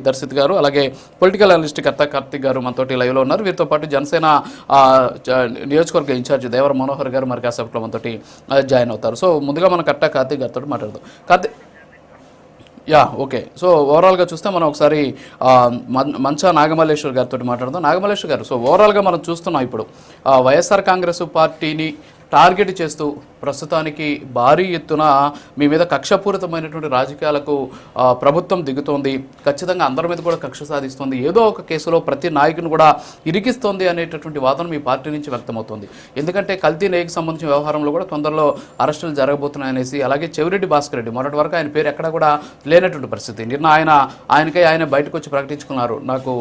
దర్శిత్ గారు, అలాగే political analyst కర్త కార్తిక్ గారు మనతోటి లైవ్లో ఉన్నారు. వీరితో పాటు జనసేన నియోజకవర్గ ఇన్ఛార్జ్ దేవర మనోహర్ గారు మరి కాసేపట్లో మనతోటి జాయిన్ అవుతారు. సో ముందుగా మనం కర్త కార్తిక్ గారితో మాట్లాడదాం. కార్తిక్, ఓకే. సో ఓవరాల్గా చూస్తే మనం ఒకసారి మంచా నాగమల్లేశ్వర్ గారితో మాట్లాడదాం. నాగమల్లేశ్వర్ గారు, సో ఓవరాల్గా మనం చూస్తున్నాం ఇప్పుడు వైఎస్ఆర్ కాంగ్రెస్ పార్టీని టార్గెట్ చేస్తూ ప్రస్తుతానికి భారీ ఎత్తున మీ మీద కక్షపూరితమైనటువంటి రాజకీయాలకు ప్రభుత్వం దిగుతోంది. ఖచ్చితంగా అందరి మీద కూడా కక్ష సాధిస్తుంది, ఏదో ఒక కేసులో ప్రతి నాయకుని కూడా ఇరికిస్తోంది అనేటటువంటి వాదన మీ పార్టీ నుంచి వ్యక్తమవుతుంది. ఎందుకంటే కల్తీ నేయకు సంబంధించిన వ్యవహారంలో కూడా తొందరలో అరెస్టులు జరగబోతున్నాయనేసి, అలాగే చెవిరెడ్డి భాస్కర్ రెడ్డి మొన్నటి వరకు ఆయన పేరు ఎక్కడ కూడా లేనటువంటి పరిస్థితి. నిన్న ఆయన బయటకు వచ్చి ప్రకటించుకున్నారు, నాకు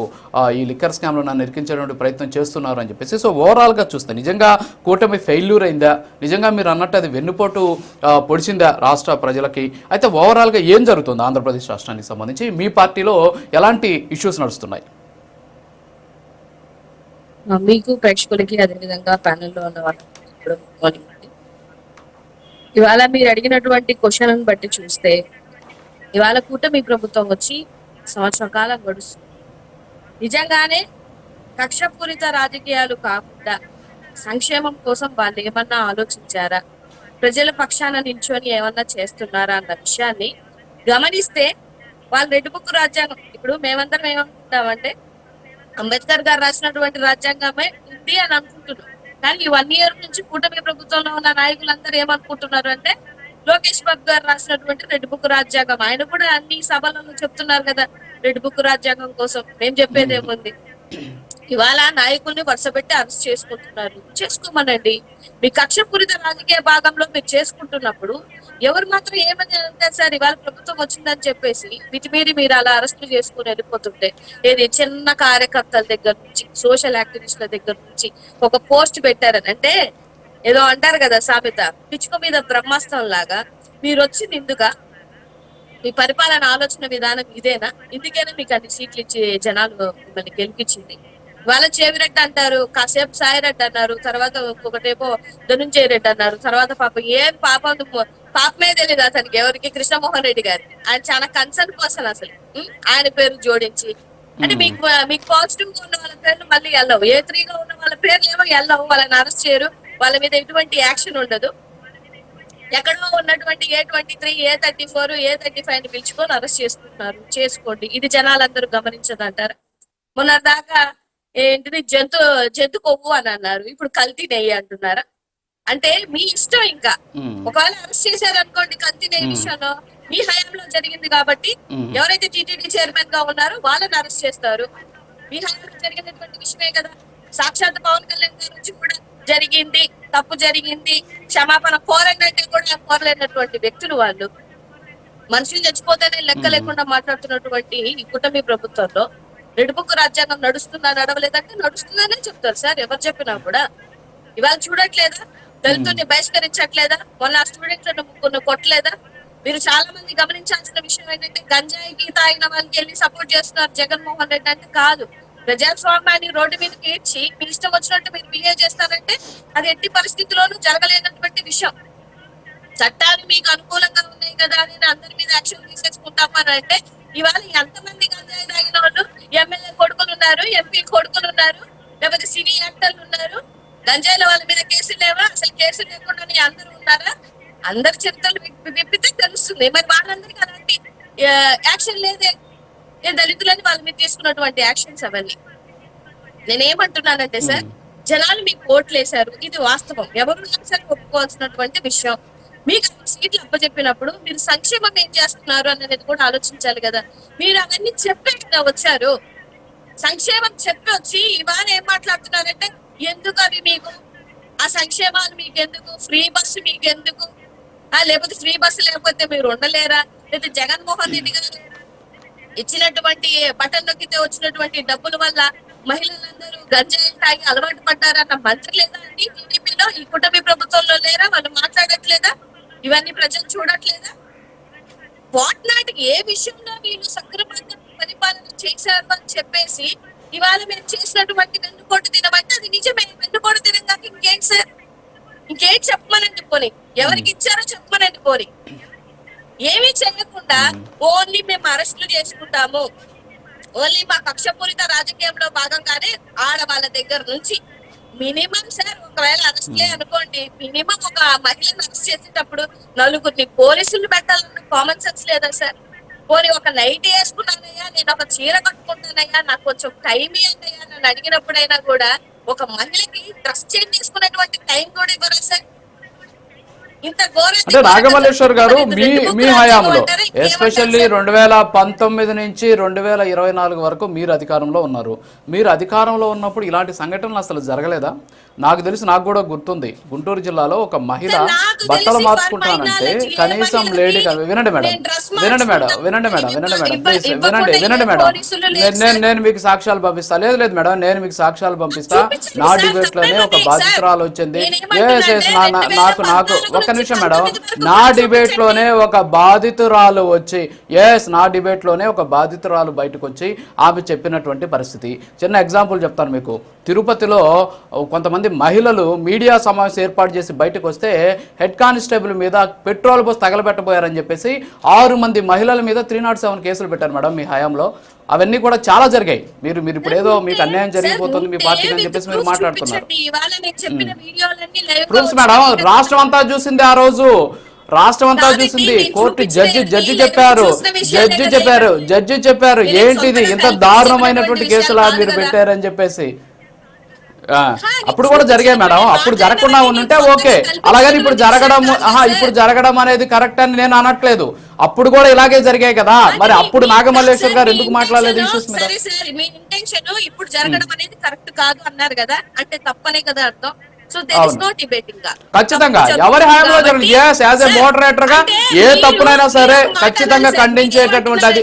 ఈ లిక్కర్ స్కామ్లో నన్ను ఇరికించేటువంటి ప్రయత్నం చేస్తున్నారు అని చెప్పేసి. సో ఓవరాల్గా చూస్తే నిజంగా కూటమి ఫెయిల్యూర్ అయిందా, నిజంగా మీరు అన్నట్టు అది వెన్నుపోటు పొడిచిందా రాష్ట్ర ప్రజలకి? అయితే ఓవరాల్గా ఏం జరుగుతుంది ఆంధ్రప్రదేశ్ రాష్ట్రానికి సంబంధించి? మీ పార్టీలో ఎలాంటి ఇష్యూస్ నడుస్తున్నాయి? మీకు ప్రేక్షకులకి అదేవిధంగా ప్యానెల్లో ఉన్న వాళ్ళకి ఇవాళ మీరు అడిగినటువంటి క్వశ్చన్ బట్టి చూస్తే ఇవాళ కూటమి ప్రభుత్వం వచ్చి సంవత్సర కాలం గడుస్తుంది. నిజంగానే కక్షపూరిత రాజకీయాలు కాకుండా సంక్షేమం కోసం వాళ్ళు ఏమన్నా ఆలోచించారా, ప్రజల పక్షాన నిల్చొని ఏమన్నా చేస్తున్నారా అన్న విషయాన్ని గమనిస్తే వాళ్ళు రెడ్ బుక్ రాజ్యాంగం, ఇప్పుడు మేమందరం ఏమనుకుంటామంటే అంబేద్కర్ గారు రాసినటువంటి రాజ్యాంగమే ఉంది అని అనుకుంటున్నాం. కానీ ఈ 1 year నుంచి కూటమి ప్రభుత్వంలో ఉన్న నాయకులందరూ ఏమనుకుంటున్నారు అంటే లోకేష్ బాబు గారు రాసినటువంటి రెడ్ బుక్ రాజ్యాంగం, ఆయన కూడా అన్ని సభలలో చెప్తున్నారు కదా రెడ్ బుక్ రాజ్యాంగం కోసం. మేము చెప్పేది ఏముంది, ఇవాళ నాయకుల్ని వరుసపెట్టి అరెస్ట్ చేసుకుంటున్నారు. చేసుకోమనండి, మీ కక్షపూరిత రాజకీయ భాగంలో మీరు చేసుకుంటున్నప్పుడు ఎవరు మాత్రం ఏమని అంటారు సార్, ఇవాళ ప్రభుత్వం వచ్చిందని చెప్పేసి మితిమీరి మీరు అలా అరెస్టులు చేసుకుని వెళ్ళిపోతుంటే, ఏది చిన్న కార్యకర్తల దగ్గర నుంచి సోషల్ యాక్టివిస్టుల దగ్గర నుంచి ఒక పోస్ట్ పెట్టారని అంటే ఏదో అంటారు కదా సామెత, పిచ్చుక మీద బ్రహ్మాస్త్రం లాగా మీరు వచ్చి నిందుగా మీ పరిపాలన ఆలోచన విధానం ఇదేనా? ఇందుకేనా మీకు అన్ని సీట్లు ఇచ్చి జనాలు మిమ్మల్ని గెలిపించింది? వాళ్ళ చెవిరెడ్డి అంటారు, కాసేపు సాయిరెడ్డి అన్నారు, తర్వాత ఇంకొకటేమో ధనుంజయ రెడ్డి అన్నారు, తర్వాత పాపం ఏం పాపమే తెలియదు అతనికి, ఎవరికి, కృష్ణమోహన్ రెడ్డి గారి. ఆయన చాలా కన్సర్న్ పర్సన్ అసలు. ఆయన పేరు జోడించి అంటే మీకు పాజిటివ్ గా ఉన్న వాళ్ళ పేర్లు మళ్ళీ వెళ్ళవు, A3 గా ఉన్న వాళ్ళ పేర్లు ఏమో వెళ్ళవు, వాళ్ళని అరెస్ట్ చేయరు, వాళ్ళ మీద ఎటువంటి యాక్షన్ ఉండదు. ఎక్కడో ఉన్నటువంటి A23, A34, A35 పిలుచుకొని అరెస్ట్ చేసుకుంటున్నారు. చేసుకోండి, ఇది జనాలందరూ గమనించదంటారా? మొన్న దాకా ఏంటిది జంతు కొవ్వు అని అన్నారు, ఇప్పుడు కల్తీ నెయ్యి అంటున్నారా? అంటే మీ ఇష్టం. ఇంకా ఒకవేళ అరెస్ట్ చేశారు అనుకోండి కల్తీ నెయ్యి విషయంలో, మీ హయాంలో జరిగింది కాబట్టి ఎవరైతే టీటీడీ చైర్మన్ గా ఉన్నారో వాళ్ళని అరెస్ట్ చేస్తారు. మీ హయాంలో జరిగినటువంటి విషయమే కదా. సాక్షాత్ పవన్ కళ్యాణ్ గారి నుంచి కూడా జరిగింది, తప్పు జరిగింది, క్షమాపణ కోరండి అంటే కూడా కోరలేనటువంటి వ్యక్తులు వాళ్ళు. మనుషులు చచ్చిపోతేనే లెక్క లేకుండా మాట్లాడుతున్నటువంటి ఈ కూటమి ప్రభుత్వంలో రెడ్ బుక్ రాజ్యాంగం నడుస్తుందా నడవలేదంటే నడుస్తుందనే చెప్తారు సార్, ఎవరు చెప్పినా కూడా. ఇవాళ చూడట్లేదా, దళితుల్ని బహిష్కరించట్లేదా, మొన్న స్టూడెంట్లను ముగ్గురు కొట్టలేదా? మీరు చాలా మంది గమనించాల్సిన విషయం ఏంటంటే గంజాయికి తాగిన వాళ్ళకి వెళ్ళి సపోర్ట్ చేస్తున్నారు జగన్మోహన్ రెడ్డి. అంటే కాదు, ప్రజాస్వామ్యాన్ని రోడ్డు మీదకి ఇచ్చి మీ ఇష్టం వచ్చినట్టు మీరు బిహేవ్ చేస్తారంటే అది ఎట్టి పరిస్థితుల్లోనూ జరగలేనటువంటి విషయం. చట్టాలు మీకు అనుకూలంగా ఉన్నాయి కదా అని అందరి మీద యాక్షన్ తీసేసుకుంటామని అంటే ఇవాళ ఎంతమంది గంజాయి తాగిన వాళ్ళు ఎమ్మెల్యే కొడుకులు ఉన్నారు, ఎంపీ కొడుకులు ఉన్నారు, లేకపోతే సినీ యాక్టర్లు ఉన్నారు. గంజాయిల వాళ్ళ మీద కేసులు లేవా? అసలు కేసులు లేకుండానే అందరూ ఉన్నారా? అందరి చరిత్రలు విప్పితే తెలుస్తుంది. మరి వాళ్ళందరికీ అలాంటి యాక్షన్ లేదే. దళితులని వాళ్ళ మీద తీసుకున్నటువంటి యాక్షన్స్ అవన్నీ. నేనేమంటున్నానంటే సార్, జనాలు మీకు ఓట్లు వేశారు, ఇది వాస్తవం, ఎవరు సరే ఒప్పుకోవాల్సినటువంటి విషయం. మీకు సీట్లు అప్పచెప్పినప్పుడు మీరు సంక్షేమం ఏం చేస్తున్నారు అనేది కూడా ఆలోచించాలి కదా. మీరు అవన్నీ చెప్పే కదా వచ్చారు, సంక్షేమం చెప్పి వచ్చి ఇవాళ ఏం మాట్లాడుతున్నారంటే ఎందుకు అవి మీకు, ఆ సంక్షేమాలు మీకెందుకు, ఫ్రీ బస్సు మీకెందుకు, లేకపోతే ఫ్రీ బస్సు లేకపోతే మీరు ఉండలేరా, లేదా జగన్మోహన్ రెడ్డి గారు ఇచ్చినటువంటి బటన్ నొక్కితే వచ్చినటువంటి డబ్బుల వల్ల మహిళలందరూ గంజాయి తాగి అలవాటు పడ్డారన్న మంత్రి లేదా అండి టీడీపీలో? ఈ కూటమి ప్రభుత్వంలో లేరా? వాళ్ళు మాట్లాడట్లేదా? ఇవన్నీ ప్రజలు చూడట్లేదా? వాట్ నాటికి ఏ విషయంలో వీళ్ళు సక్రమంగా పరిపాలన చేశారు అని చెప్పేసి ఇవాళ మేము చేసినటువంటి వెన్నుపోటు దినం అంటే అది నిజమే. వెన్నుపోటు దినం కాక ఇంకేంటి సార్, ఇంకేం చెప్పమనండి పోనీ, ఎవరికి ఇచ్చారో చెప్పమనండి పోనీ. ఏమీ చేయకుండా ఓన్లీ మేము అరెస్టులు చేసుకుంటాము, ఓన్లీ మా కక్షపూరిత రాజకీయంలో భాగంగానే ఆడవాళ్ళ దగ్గర నుంచి మినిమం సార్ ఒకవేళ అరెస్ట్లే అనుకోండి, మినిమం ఒక మహిళను అరెస్ట్ చేసేటప్పుడు నలుగురిని పోలీసులు పెట్టాలన్న కామన్ సెన్స్ లేదా సార్? పోనీ ఒక నైట్ వేసుకున్నానయ్యా, నేను ఒక చీర కట్టుకుంటానయ్యా, నాకు కొంచెం టైం ఏంటయ్యా నన్ను అడిగినప్పుడైనా కూడా ఒక మహిళకి డ్రెస్ చేంజ్ చేసుకునేటువంటి టైం కూడా ఇవ్వరా సార్? ఇంత అంటే నాగమల్లేశ్వర్ గారు మీ హయాంలో ఎస్పెషల్లీ 2019 నుంచి 2024 వరకు మీరు అధికారంలో ఉన్నారు. మీరు అధికారంలో ఉన్నప్పుడు ఇలాంటి సంఘటనలు అసలు జరగలేదా? నాకు తెలిసి, నాకు కూడా గుర్తుంది, గుంటూరు జిల్లాలో ఒక మహిళ బట్టలు మార్చుకుంటానంటే కనీసం లేడీ వినండి మేడం, వినండి మేడం, వినండి మేడం, వినండి మేడం, ప్లీజ్ వినండి, వినండి మేడం, నేను మీకు సాక్ష్యాలు పంపిస్తా. లేదు లేదు మేడం, నేను మీకు సాక్ష్యాలు పంపిస్తా. నా డిబేట్ లోనే ఒక బాధితురాలు వచ్చింది. నాకు నాకు ఒక్క నిమిషం మేడం, నా డిబేట్ లోనే ఒక బాధితురాలు వచ్చి నా డిబేట్ లోనే ఒక బాధితురాలు బయటకు వచ్చి ఆమె చెప్పినటువంటి పరిస్థితి. చిన్న ఎగ్జాంపుల్ చెప్తాను మీకు. తిరుపతిలో కొంతమంది మహిళలు మీడియా సమావేశం ఏర్పాటు చేసి బయటకు వస్తే హెడ్ కానిస్టేబుల్ మీద పెట్రోల్ పోసి తగలబెట్టబోయారని చెప్పేసి 6 మంది మహిళల మీద 307 కేసులు పెట్టారు మేడం మీ హయాంలో. అవన్నీ కూడా చాలా జరిగాయి. మీరు ఇప్పుడు ఏదో మీకు అన్యాయం జరిగిపోతుంది మీ పార్టీకి అని చెప్పేసి మీరు మాట్లాడుతున్నారు. ప్రూఫ్స్ మేడం, రాష్ట్రం అంతా చూసింది ఆ రోజు, రాష్ట్రం అంతా చూసింది. కోర్టు జడ్జి చెప్పారు ఏంటిది ఇంత దారుణమైనటువంటి కేసులా మీరు పెట్టారని చెప్పేసి. అప్పుడు కూడా జరిగాయి మేడం, అప్పుడు జరగకుండా ఉంటే ఓకే. అలాగని ఇప్పుడు జరగడం అనేది కరెక్ట్ అని నేను అనట్లేదు. అప్పుడు కూడా ఇలాగే జరిగాయి కదా, మరి అప్పుడు నాగమల్లేశ్వర్ గారు ఎందుకు మాట్లాడలేదు ఇష్యూస్ మీద? మీ ఇంటెన్షన్ ఇప్పుడు జరగడం అనేది కరెక్ట్ కాదు అన్నారు కదా, అంటే తప్పనే కదా అర్థం. ఖచ్చితంగా ఎవరి హయాంలో జరిగింది. యాజ్ ఏ మోడరేటర్ గా ఏ తప్పునైనా సరే ఖచ్చితంగా ఖండించేటటువంటి అది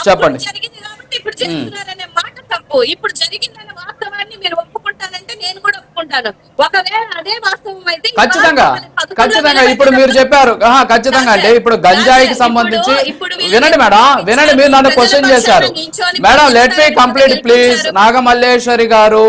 చెప్పండి. ఇప్పుడు చేస్తున్నారనే మాట తప్పు. ఇప్పుడు జరిగిందన్న వాస్తవాన్ని మీరు ఒప్పుకుంటానంటే నేను కూడా ఒప్పుకుంటాను. ఒకవేళ అదే వాస్తవం అయితే ఖచ్చితంగా ఇప్పుడు మీరు చెప్పారు ఖచ్చితంగా. అంటే ఇప్పుడు గంజాయికి సంబంధించి వినండి మేడం, వినండి, మీరు నన్ను క్వశ్చన్ చేశారు madam. Let me complete please. Nagamalleswari గారు,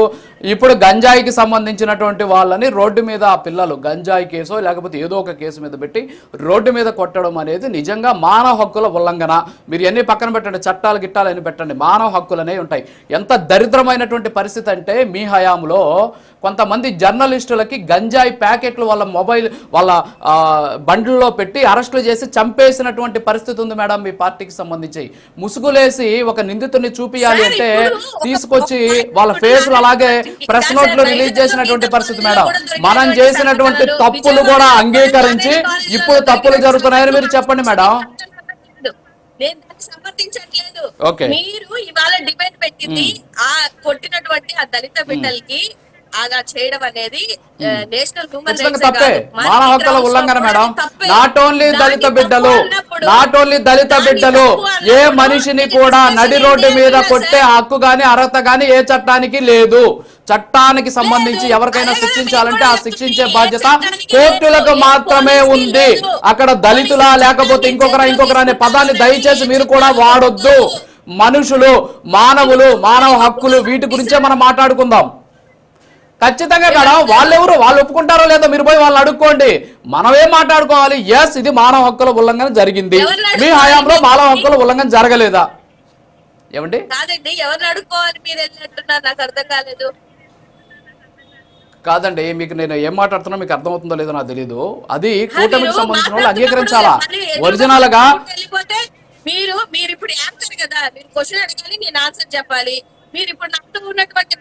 ఇప్పుడు గంజాయికి సంబంధించినటువంటి వాళ్ళని రోడ్డు మీద ఆ పిల్లలు గంజాయి కేసో లేకపోతే ఏదో ఒక కేసు మీద పెట్టి రోడ్డు మీద కొట్టడం అనేది నిజంగా మానవ హక్కుల ఉల్లంఘన. మీరు ఎన్ని పక్కన పెట్టండి, చట్టాలు గిట్టాలు అని పెట్టండి, మానవ హక్కులు అనేవి ఉంటాయి. ఎంత దరిద్రమైనటువంటి పరిస్థితి అంటే మీ హయాంలో కొంతమంది జర్నలిస్టులకి గంజాయి ప్యాకెట్లు వాళ్ళ మొబైల్ వాళ్ళ బండ్లలో పెట్టి అరెస్టులు చేసి చంపేసినటువంటి పరిస్థితి ఉంది మేడం మీ పార్టీకి సంబంధించి. ముసుగులేసి ఒక నిందితుడిని చూపియాలి అంటే తీసుకొచ్చి వాళ్ళ ఫేస్లు అలాగే ప్రెస్ నోట్లు రిలీజ్ చేసినటువంటి పరిస్థితి మేడం. మనం చేసినటువంటి తప్పులు కూడా అంగీకరించి ఇప్పుడు తప్పులు జరుగుతున్నాయని మీరు చెప్పండి మేడం. నేను సమర్థించట్లేదు. మీరు ఇవాళ డిబేట్ పెట్టింది ఆ కొట్టినటువంటి ఆ దళిత బిడ్డలకి అలా చేయడం అనేది నేషనల్ హ్యూమన్ రైట్స్ తప్పే, మానవ హక్కుల ఉల్లంఘన మేడం. నాట్ ఓన్లీ దళిత బిడ్డలు, ఏ మనిషిని కూడా నడి రోడ్డు మీద కొట్టే హక్కు గాని అర్హత గాని ఏ చట్టానికి లేదు. చట్టానికి సంబంధించి ఎవరికైనా శిక్షించాలంటే ఆ శిక్షించే బాధ్యత కోర్టులకు మాత్రమే ఉంది. అక్కడ దళితులా లేకపోతే ఇంకొకరా అనే పదాన్ని దయచేసి మీరు కూడా వాడొద్దు. మనుషులు, మానవులు, మానవ హక్కులు, వీటి గురించే మనం మాట్లాడుకుందాం. ఖచ్చితంగా మేడం, వాళ్ళు ఒప్పుకుంటారో లేదో మీరు పోయి వాళ్ళు అడుక్కోండి. మనమేం మాట్లాడుకోవాలి? ఎస్, ఇది మానవ హక్కుల ఉల్లంఘన జరిగింది. మీ హయాంలో మానవ హక్కుల ఉల్లంఘన జరగలేదా? ఏమండి? కాదండి, ఎవరిని అడుక్కోవాలి మీరు వెళ్ళినట్టున్నారు, నాకు అర్థం కాలేదు. కాదండి, మీకు నేను ఏం మాట్లాడుతున్నా మీకు అర్థమవుతుందో లేదో నాకు తెలియదు. అది కూటమికి సంబంధించిన వాళ్ళు అంగీకరించాలా ఒరిజినల్ గా. మీరు ఇప్పుడు యాంకర్ కదా, మీరు క్వశ్చన్ అడగాలి, నేను ఆన్సర్ చెప్పాలి. మీరు ఇప్పుడు నాతో ఉన్నటువంటి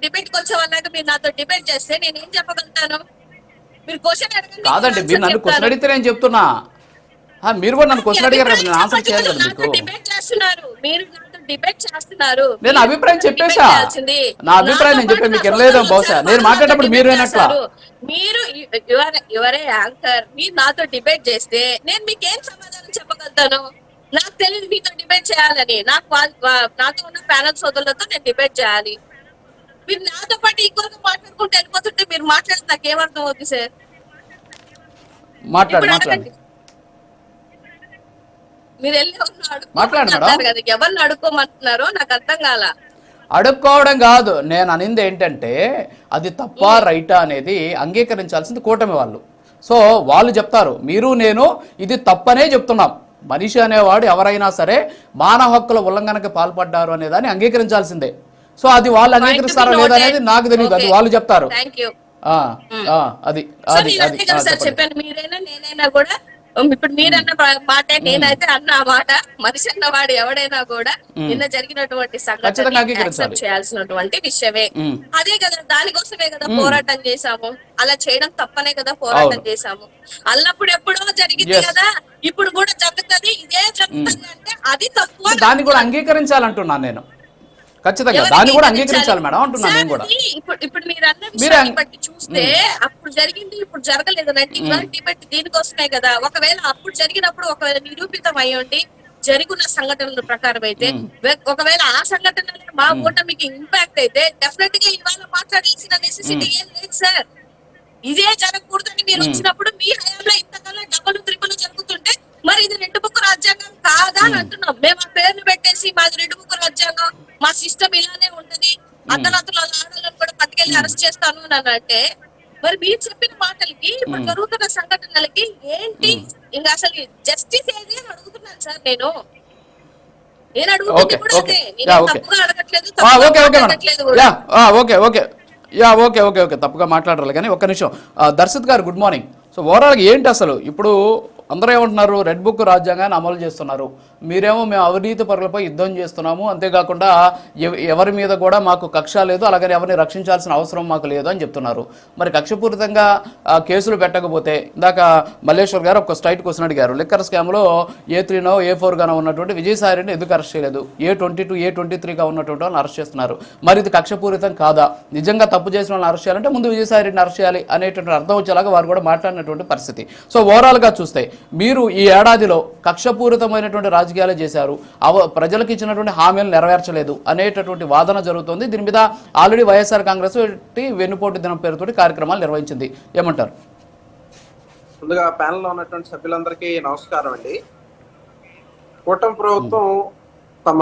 డిబేట్ కి వచ్చే వాళ్ళగా మీరు నాతో డిబేట్ చేస్తే నేను ఏం చెప్పగలుగుతాను? మీరు క్వశ్చన్ అడగండి. కాదండి, మీరు నన్ను క్వశ్చన్ అడిగితే నేను చెప్తున్నా. మీరు కూడా నన్ను క్వశ్చన్ అడిగారు కదా, నేను ఆన్సర్ చేయాలి కదా. మీకు డిబేట్ చేస్తున్నారు, మీరు నాతో డిబేట్ చేస్తున్నారు. నేను అభిప్రాయం చెప్పేసా, నా అభిప్రాయం నేను చెప్పే మీకు వెళ్ళలేదో బహుశా. నేను మాట్లాడేటప్పుడు మీరు వినట్లా. మీరు ఎవరే యాంకర్, మీరు నాతో డిబేట్ చేస్తే నేను మీకేం సమాధానం చెప్పగలుగుతాను? నాకు తెలియదు మీతో డిబేట్ చేయాలని. నాతో ఉన్న ప్యానల్ సోదరులతో నేను డిబేట్ చేయాలి. మీరు నాతో పాటు ఈక్వల్ గా మాట్లాడుకుంటూ వెళ్ళిపోతుంటే మీరు మాట్లాడితే నాకు ఏమర్థం అవుతుంది సార్? మాట్లాడండి. మీరు వెళ్ళి మాట్లాడు కదా, ఎవరిని అడుక్కోమంటున్నారో నాకు అర్థం కాల. అడుక్కోవడం కాదు, నేను అనింది ఏంటంటే అది తప్ప రైటా అనేది అంగీకరించాల్సింది కూటమి వాళ్ళు. సో వాళ్ళు చెప్తారు, మీరు నేను ఇది తప్పనే చెప్తున్నాం. మనిషి అనేవాడు ఎవరైనా సరే మానవ హక్కుల ఉల్లంఘనకి పాల్పడ్డారు అనేదాన్ని అంగీకరించాల్సిందే. సో అది వాళ్ళు అంగీకరిస్తారా లేదా అనేది నాకు తెలియదు, అది వాళ్ళు చెప్తారు. అది చెప్పాను. మీరైనా నేనైనా కూడా ఇప్పుడు మీరన్న మాట నేనైతే అన్న మాట, మనిషి అన్నవాడు ఎవడైనా కూడా నిన్న జరిగినటువంటి సంఘటన యాక్సెప్ట్ చేయాల్సినటువంటి విషయమే. అదే కదా, దానికోసమే కదా పోరాటం చేశాము. అలా చేయడం తప్పనే కదా పోరాటం చేశాము. అల్లప్పుడు ఎప్పుడో జరిగింది కదా, ఇప్పుడు కూడా జరుగుతుంది. ఇదే జరుగుతుంది అంటే అది తప్పు, దాన్ని కూడా అంగీకరించాలంటున్నాను నేను. ఖచ్చితంగా దాన్ని కూడా అంగీకరించాలి మేడం అంటున్నాను నేను కూడా. ఇప్పుడు మీరు అన్న విషయాన్ని బట్టి చూస్తే అప్పుడు జరిగింది ఇప్పుడు జరగలేదు బట్టి దీనికోసమే కదా. ఒకవేళ అప్పుడు జరిగినప్పుడు ఒకవేళ నిరూపితం అయ్యండి జరిగిన సంఘటనల ప్రకారం అయితే, ఒకవేళ ఆ సంఘటనలు మా ఓటమికి ఇంపాక్ట్ అయితే డెఫినెట్ గా ఇవాళ మాట్లాడాల్సిన నెసెసిటీ ఏం లేదు సార్. ఇదే జరగకూడదని మీరు వచ్చినప్పుడు మీ హయాంలో ఇంతకన్నా డబ్బులు త్రిపులు జరుగుతుంటే మరి ఇది రెండు బుక్కు రాజ్యాంగం కాదా అని అంటున్నాం. మేము ఆ పేర్లు పెట్టేసి మాది రెండు బుక్కు రాజ్యాంగం, మా సిస్టమ్ ఇలానే ఉంటది, అర్ధరాత్రుల ఆడలను కూడా పట్టుకెళ్ళి అరెస్ట్ చేస్తాను అని అంటే, మరి మీరు చెప్పిన మాటలకి ఇప్పుడు జరుగుతున్న సంఘటనలకి ఏంటి ఇంకా అసలు జస్టిస్ ఏది అని అడుగుతున్నాను సార్. నేను అడుగుతుంది కూడా అదే, నేను తప్పుగా అడగట్లేదు, తప్పుగా మాట్లాడాలి కానీ. ఒక్క నిమిషం దర్శత్ గారు, గుడ్ మార్నింగ్. సో ఓవరాల్గా ఏంటి అసలు ఇప్పుడు అందరూ ఏమంటున్నారు, రెడ్ బుక్ రాజ్యాంగాన్ని అమలు చేస్తున్నారు, మీరేమో మేము అవినీతి పరులపై యుద్ధం చేస్తున్నాము, అంతేకాకుండా ఎవరి మీద కూడా మాకు కక్ష లేదు, అలాగని ఎవరిని రక్షించాల్సిన అవసరం మాకు లేదు అని చెప్తున్నారు. మరి కక్షపూరితంగా కేసులు పెట్టకపోతే, ఇందాక మల్లేశ్వర్ గారు ఒక స్ట్రైట్ క్వశ్చన్ అడిగారు, లిక్కర్ స్కామ్లో A3నో A4గానో ఉన్నటువంటి విజయసాయిరెడ్డిని ఎందుకు అరెస్ట్ చేయలేదు, A22 A23గా ఉన్నటువంటి వాళ్ళని అరెస్ట్ చేస్తున్నారు. మరి ఇది కక్షపూరితం కాదా, నిజంగా తప్పు చేసిన వాళ్ళని అరెస్ట్ చేయాలంటే ముందు విజయసాయిరెడ్డిని అరెస్ట్ చేయాలి అనేటువంటి అర్థం వచ్చేలాగా వారు కూడా మాట్లాడినటువంటి పరిస్థితి. సో ఓవరాల్గా చూస్తే మీరు ఈ ఏడాదిలో కక్షపూరితమైనటువంటి రాజకీయాలు చేశారు, ప్రజలకు ఇచ్చినటువంటి హామీలు నెరవేర్చలేదు అనేటటువంటి వాదన జరుగుతుంది. దీని మీద ఆల్రెడీ వైఎస్ఆర్ కాంగ్రెస్ వెన్నుపోటు దినం పేరుతోటి కార్యక్రమాలు నిర్వహించింది, ఏమంటారు? ముందుగా ప్యానెల్లో ఉన్నటువంటి సభ్యులందరికీ నమస్కారం అండి. కూటమి ప్రభుత్వం తమ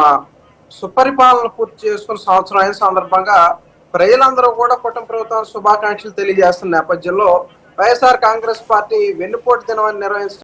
సుపరిపాలన పూర్తి చేసుకున్న సంవత్సరం అయిన సందర్భంగా ప్రజలందరూ కూడా కూటమి ప్రభుత్వం శుభాకాంక్షలు తెలియజేస్తున్న నేపథ్యంలో వైఎస్ఆర్ కాంగ్రెస్ పార్టీ వెన్నుపోటు దినం నిర్వహించడం